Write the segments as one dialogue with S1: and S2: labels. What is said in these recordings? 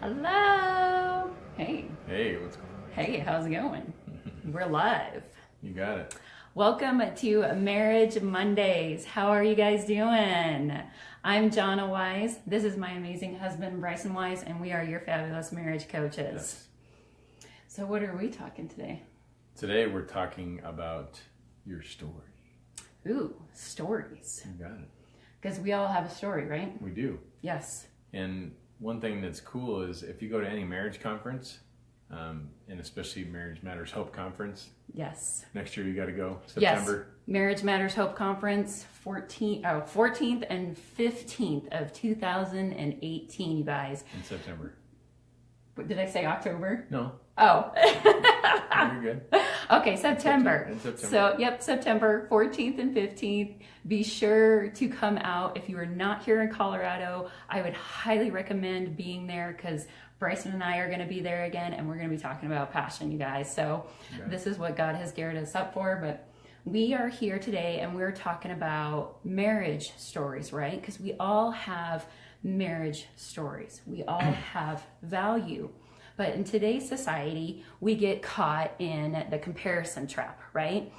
S1: Hello. Hey.
S2: Hey, what's going on?
S1: Hey, how's it going? We're live.
S2: You got it.
S1: Welcome to Marriage Mondays. How are you guys doing? I'm Jonna Wise. This is my amazing husband, Bryson Wise, and we are your fabulous marriage coaches.
S2: Yes.
S1: So what are we talking today?
S2: Today we're talking about your story.
S1: Ooh, stories.
S2: You got it.
S1: Because we all have a story, right?
S2: We do.
S1: Yes.
S2: And one thing that's cool is if you go to any marriage conference, and especially Marriage Matters Hope Conference,
S1: Yes.
S2: next year you got to go,
S1: Yes.
S2: September.
S1: Marriage Matters Hope Conference, 14th and 15th of 2018, you guys.
S2: In September.
S1: Did I say October?
S2: No,
S1: Oh.
S2: you're good.
S1: Okay, September.
S2: In September.
S1: So, yep, September 14th and 15th. Be sure to come out. If you are not here in Colorado, I would highly recommend being there because Bryson and I are going to be there again, and we're going to be talking about passion, you guys. So, This is what God has geared us up for. But we are here today, and we're talking about marriage stories, right? Because we all have marriage stories. We all have value. But in today's society, we get caught in the comparison trap, right?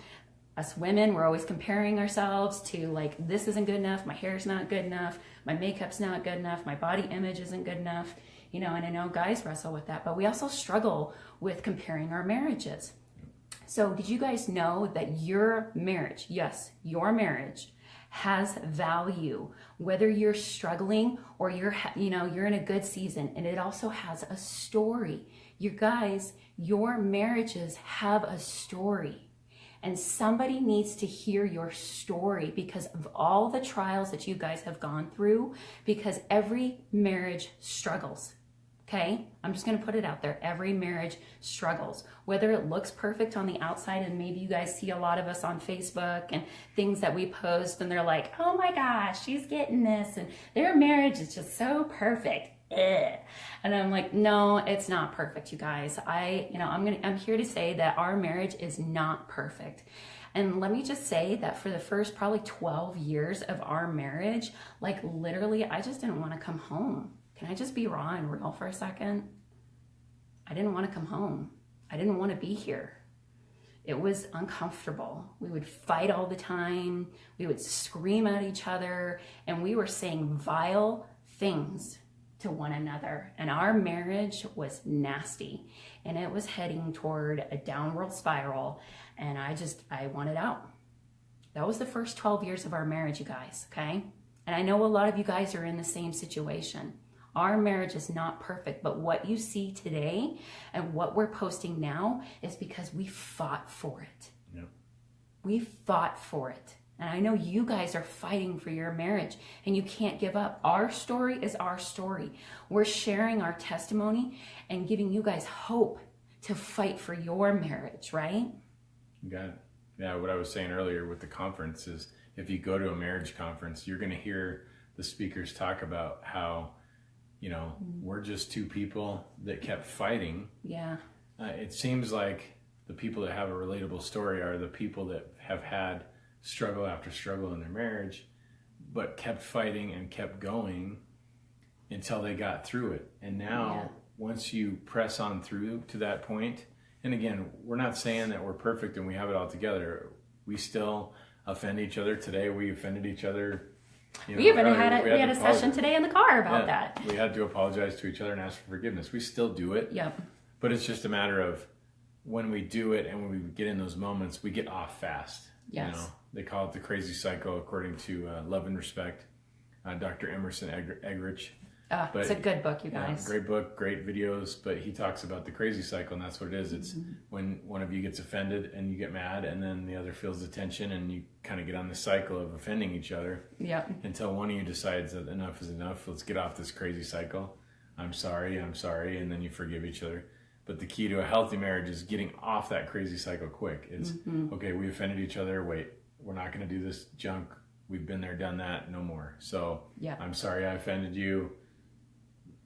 S1: Us women, we're always comparing ourselves to like, this isn't good enough, my hair's not good enough, my makeup's not good enough, my body image isn't good enough, and I know guys wrestle with that, but we also struggle with comparing our marriages. So did you guys know that your marriage, yes, your marriage, has value, whether you're struggling or you're in a good season, and it also has a story. You guys, your marriages have a story, and somebody needs to hear your story because of all the trials that you guys have gone through, because every marriage struggles. Okay, I'm just going to put it out there. Every marriage struggles, whether it looks perfect on the outside, and maybe you guys see a lot of us on Facebook and things that we post, and they're like, "Oh my gosh, she's getting this, and their marriage is just so perfect." Ugh. And I'm like, no, it's not perfect, you guys. I'm here to say that our marriage is not perfect. And let me just say that for the first probably 12 years of our marriage, like literally, I just didn't want to come home. Can I just be raw and real for a second? I didn't want to come home. I didn't want to be here. It was uncomfortable. We would fight all the time. We would scream at each other, and we were saying vile things to one another. And our marriage was nasty, and it was heading toward a downward spiral, and I wanted out. That was the first 12 years of our marriage, you guys, okay? And I know a lot of you guys are in the same situation. Our marriage is not perfect, but what you see today and what we're posting now is because we fought for it.
S2: Yep.
S1: We fought for it. And I know you guys are fighting for your marriage, and you can't give up. Our story is our story. We're sharing our testimony and giving you guys hope to fight for your marriage, right?
S2: You got it. Yeah, what I was saying earlier with the conference is if you go to a marriage conference, you're going to hear the speakers talk about how we're just two people that kept fighting.
S1: Yeah.
S2: It seems like the people that have a relatable story are the people that have had struggle after struggle in their marriage, but kept fighting and kept going until they got through it. And now, once you press on through to that point, and again, we're not saying that we're perfect and we have it all together. We still offend each other. Today, we offended each other.
S1: We had a session today in the car about that.
S2: We had to apologize to each other and ask for forgiveness. We still do it.
S1: Yep.
S2: But it's just a matter of when we do it and when we get in those moments, we get off fast.
S1: Yes.
S2: They call it the crazy cycle, according to Love and Respect, Dr. Emerson Eggerichs.
S1: It's a good book, you guys.
S2: Great book, great videos, but he talks about the crazy cycle, and that's what it is. It's when one of you gets offended and you get mad, and then the other feels the tension, and you kind of get on the cycle of offending each other.
S1: Yep.
S2: Until one of you decides that enough is enough. Let's get off this crazy cycle. I'm sorry, and then you forgive each other. But the key to a healthy marriage is getting off that crazy cycle quick. It's, okay, we offended each other. Wait, we're not going to do this junk. We've been there, done that. No more. So I'm sorry I offended you.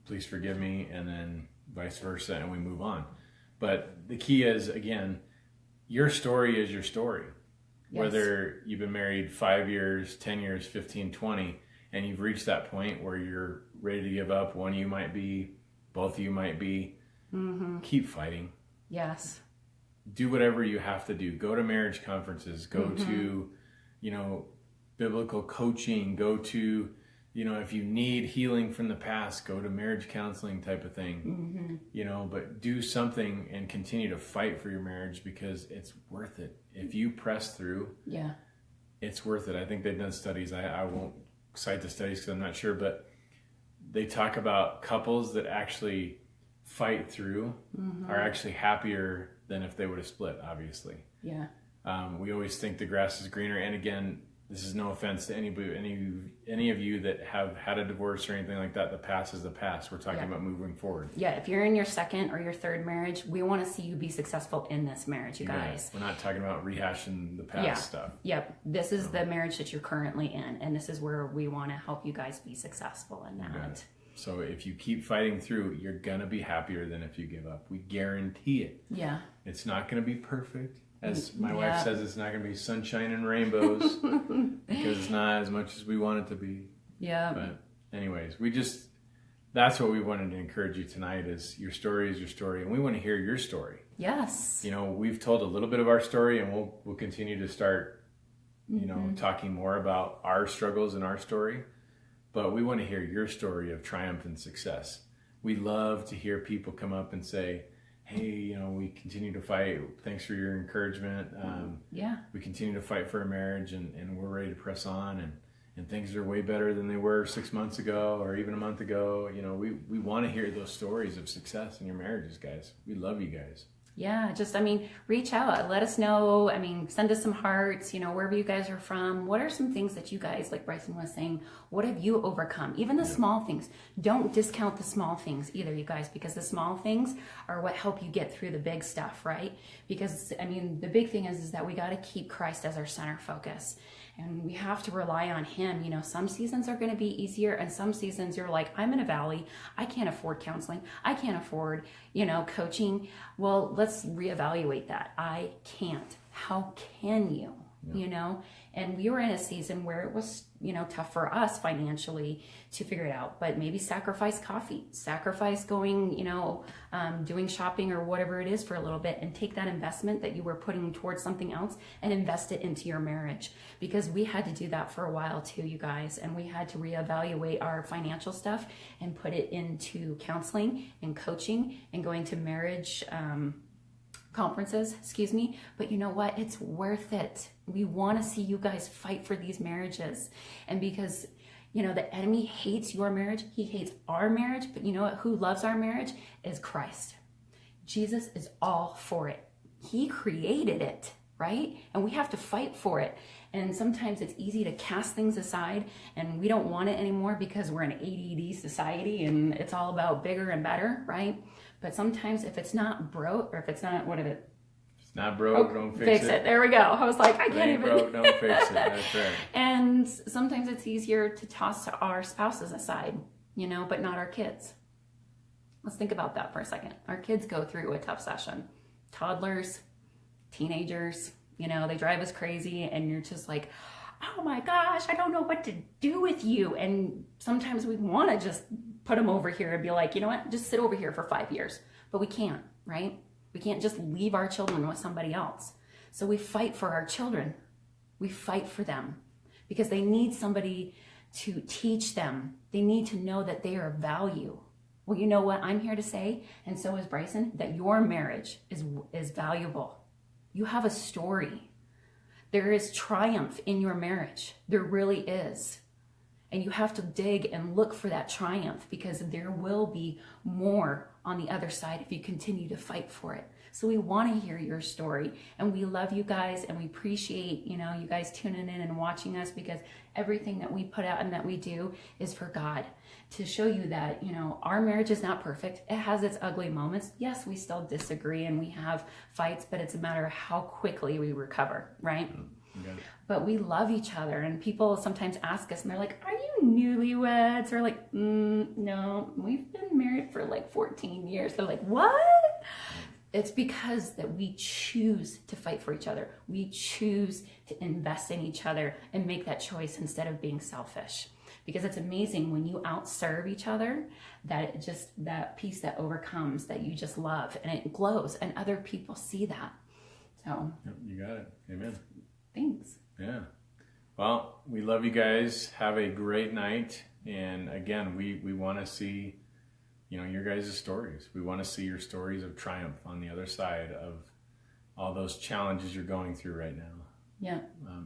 S2: Please forgive me, and then vice versa, and we move on. But the key is, again, your story is your story. Yes. Whether you've been married 5 years, 10 years, 15, 20, and you've reached that point where you're ready to give up. One of you might be both of you might be. Keep fighting.
S1: Yes.
S2: Do whatever you have to do. Go to marriage conferences. Go to, biblical coaching. Go to, if you need healing from the past, go to marriage counseling type of thing. But do something and continue to fight for your marriage, because it's worth it. If you press through, it's worth it. I think they've done studies. I won't cite the studies because I'm not sure, but they talk about couples that actually fight through are actually happier than if they would have split, obviously.
S1: Yeah.
S2: We always think the grass is greener. And again, this is no offense to anybody, any of you that have had a divorce or anything like that. The past is the past. We're talking about moving forward.
S1: Yeah, if you're in your second or your third marriage, we want to see you be successful in this marriage, you guys.
S2: We're not talking about rehashing the past stuff.
S1: Yep. This is the marriage that you're currently in, and this is where we want to help you guys be successful in that.
S2: So if you keep fighting through, you're going to be happier than if you give up. We guarantee it.
S1: Yeah.
S2: It's not going to be perfect. As my wife says, it's not going to be sunshine and rainbows because it's not as much as we want it to be.
S1: Yeah.
S2: But anyways, that's what we wanted to encourage you tonight, is your story is your story. And we want to hear your story.
S1: Yes.
S2: We've told a little bit of our story, and we'll continue to start, talking more about our struggles and our story. But we want to hear your story of triumph and success. We love to hear people come up and say, hey, we continue to fight. Thanks for your encouragement. We continue to fight for a marriage, and we're ready to press on. And things are way better than they were 6 months ago or even a month ago. We want to hear those stories of success in your marriages, guys. We love you guys.
S1: Yeah, reach out. Let us know. Send us some hearts, wherever you guys are from. What are some things that you guys, like Bryson was saying, what have you overcome? Even the small things. Don't discount the small things either, you guys, because the small things are what help you get through the big stuff, right? Because, the big thing is that we got to keep Christ as our center focus. And we have to rely on him. Some seasons are going to be easier, and some seasons you're like, I'm in a valley. I can't afford counseling. I can't afford, coaching. Well, let's reevaluate that. I can't. How can you? And we were in a season where it was, tough for us financially to figure it out, but maybe sacrifice coffee, sacrifice going, doing shopping or whatever it is for a little bit, and take that investment that you were putting towards something else and invest it into your marriage, because we had to do that for a while too, you guys. And we had to reevaluate our financial stuff and put it into counseling and coaching and going to marriage, conferences, but you know what? It's worth it. We want to see you guys fight for these marriages. And because, the enemy hates your marriage, he hates our marriage, but you know what? Who loves our marriage is Christ. Jesus is all for it. He created it, right? And we have to fight for it. And sometimes it's easy to cast things aside, and we don't want it anymore because we're an ADD society and it's all about bigger and better, right? But sometimes if it's not broke, or if it's not, what is it?
S2: If it's not broke, don't fix it.
S1: There we go. I was like, I can't even.
S2: Broke, don't fix it. That's right.
S1: And sometimes it's easier to toss our spouses aside, but not our kids. Let's think about that for a second. Our kids go through a tough session. Toddlers, teenagers, they drive us crazy, and you're just like, oh my gosh, I don't know what to do with you. And sometimes we want to just put them over here and be like, you know what, just sit over here for 5 years. But we can't, right? We can't just leave our children with somebody else. So we fight for our children. We fight for them because they need somebody to teach them. They need to know that they are of value. Well, you know what I'm here to say, and so is Bryson, that your marriage is valuable. You have a story. There is triumph in your marriage. There really is. And you have to dig and look for that triumph, because there will be more on the other side if you continue to fight for it. So we want to hear your story, and we love you guys, and we appreciate, you guys tuning in and watching us, because everything that we put out and that we do is for God, to show you that, our marriage is not perfect. It has its ugly moments. Yes, we still disagree and we have fights, but it's a matter of how quickly we recover, right?
S2: Okay.
S1: But we love each other, and people sometimes ask us, and they're like, are you newlyweds? Or like, no, we've been married for like 14 years. They're like, what? It's because that we choose to fight for each other. We choose to invest in each other and make that choice instead of being selfish. because it's amazing when you outserve each other, that it just, that peace that overcomes, that you just love, and it glows, and other people see that. So
S2: Yep, you got it. Amen.
S1: thanks.
S2: Yeah. Well, we love you guys. Have a great night. And again, we want to see, you know, your guys' stories. We want to see your stories of triumph on the other side of all those challenges you're going through right now.
S1: Yeah.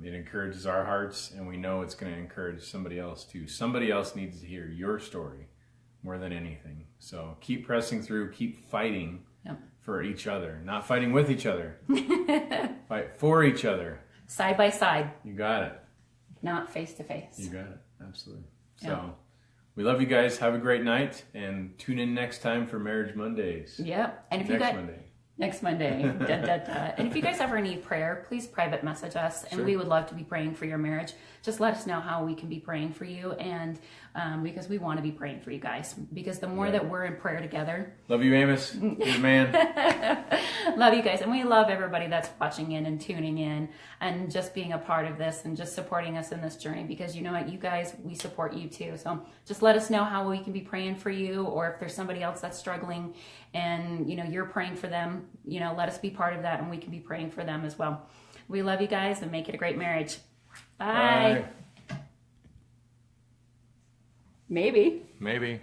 S2: It encourages our hearts, and we know it's going to encourage somebody else too. Somebody else needs to hear your story more than anything. So keep pressing through, keep fighting for each other. Not fighting with each other. Fight for each other.
S1: Side by side.
S2: You got it.
S1: Not face to face.
S2: You got it. Absolutely. So we love you guys. Have a great night, and tune in next time for Marriage Mondays.
S1: Yep. And if
S2: Next
S1: you got
S2: Monday.
S1: next Monday, and if you guys ever need prayer, please private message us, and we would love to be praying for your marriage. Just let us know how we can be praying for you, and because we want to be praying for you guys, because the more that we're in prayer together.
S2: Love you, Amos. Good man.
S1: Love you guys, and we love everybody that's watching in and tuning in and just being a part of this and just supporting us in this journey, because you know what, you guys, we support you too. So just let us know how we can be praying for you, or if there's somebody else that's struggling and you know you're praying for them, you know, let us be part of that, and we can be praying for them as well. We love you guys, and make it a great marriage. Bye.
S2: Bye.
S1: Maybe.
S2: Maybe.